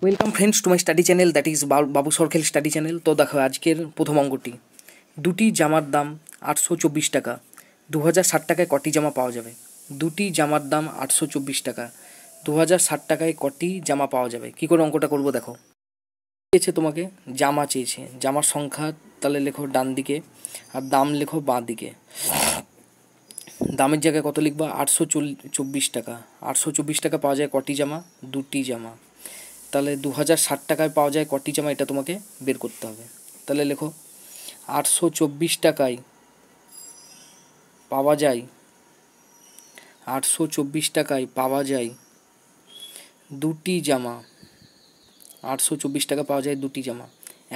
Welcome friends to my study channel, that is Babu Sarkhel study channel. তো দেখো আজকের প্রথম অঙ্কটি, দুটি জামার দাম 824 টাকা, 2060 টাকায় কটি জামা পাওয়া যাবে? দুটি জামার দাম 824 টাকা, 2060 টাকায় কটি জামা পাওয়া যাবে? কী করে অঙ্কটা করবো দেখো। চেয়েছে তোমাকে জামা, চেয়েছে জামার সংখ্যা, তাহলে লেখো ডান দিকে আর দাম লেখো বাঁ দিকে। দামের জায়গায় কত লিখবা? 824 টাকা। 824 টাকা পাওয়া যায় কটি জামা? দুটি জামা। তাহলে 2060 টাকায় পাওয়া যায় কটি জামা, এটা তোমাকে বের করতে হবে। তাহলে লেখো 824 টাকায় পাওয়া যায় 824 টাকায় পাওয়া যায় দুটি জামা। 824 টাকা পাওয়া যায় দুটি জামা।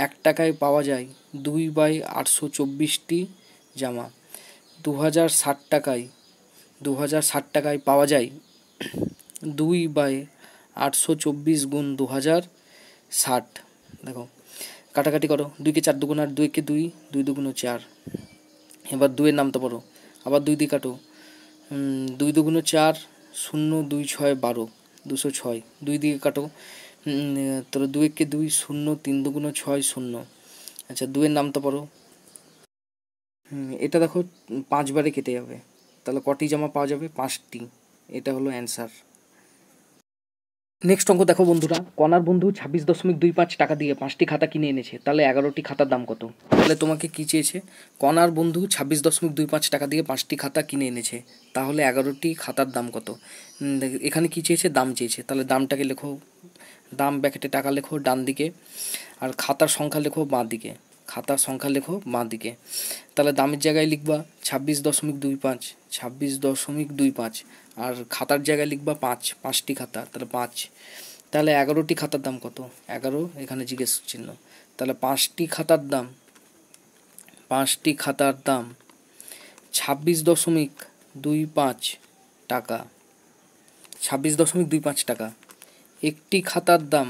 1 টাকায় পাওয়া যায় 2/824টি জামা। 2060 টাকায় পাওয়া যায় 2/824 গুণ 2060। দেখো কাটাকাটি করো, 2কে 4 দুগুণ 8, 2 কে 2, 2 দুগুণ 4। এবার 2 এর নামটা পড়ো, আবার 2 দিয়ে কাটো, 2 দুগুণ 4, 0 2 6 12, 206। 2 দিয়ে কাটো, তোর 2 কে 2, 0 3 দুগুণ 6 0। আচ্ছা 2 এর নামটা পড়ো। এটা দেখো 5 বারে কেটে যাবে, তাহলে কটি জামা পাওয়া যাবে? 5টি। এটা হলো অ্যান্সার। নেক্সট অঙ্ক দেখো বন্ধুরা, কণার বন্ধু 26.25 টাকা দিয়ে 5টি খাতা কিনে এনেছে, তাহলে 11টি খাতার দাম কত? তাহলে তোমাকে কি চেয়েছে? কণার বন্ধু 26.25 টাকা দিয়ে 5টি খাতা কিনে এনেছে, তাহলে 11টি খাতার দাম কত? এখানে কি চেয়েছে? দাম চেয়েছে। তাহলে দামটাকে লেখো, দাম ব্যাকেটে টাকা লেখো ডান দিকে, আর খাতার সংখ্যা লেখো বাঁ দিকে। খাতার সংখ্যা লেখো বাঁ দিকে। তাহলে দামের জায়গায় লিখবা 26.25, আর খাতার জায়গায় লিখবা 5টি খাতা, তাহলে 5। তাহলে 11টি খাতার দাম কত? 11 এখানে জিজ্ঞেস চিহ্ন। তাহলে 5টি খাতার দাম 26.25 টাকা। 26.25 টাকা। একটি খাতার দাম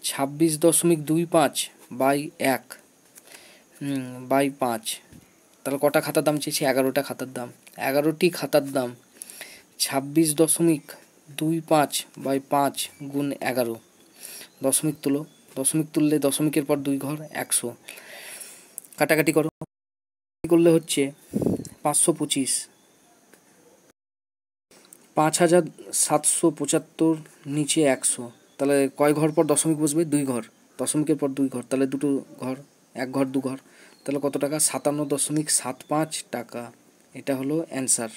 26.25 বাই 1 বাই 5। তাহলে কটা খাতার দাম চেয়েছি? 11টা খাতার দাম। 11টি খাতার দাম 26.25 বাই 5 গুণ 11। দশমিক তুলো, দশমিক তুললে দশমিকের পর 2 ঘর 100। কাটাকাটি করো, করলে হচ্ছে 525। 5775 নিচে 100, তাহলে কয় ঘর পর দশমিক বসবে? 2 ঘর। দশমিকের পর 2 ঘর, তাহলে 2 ঘর, 1 ঘর 2 ঘর, তাহলে কত টাকা? 57.75 টাকা। এটা হলো অ্যান্সার।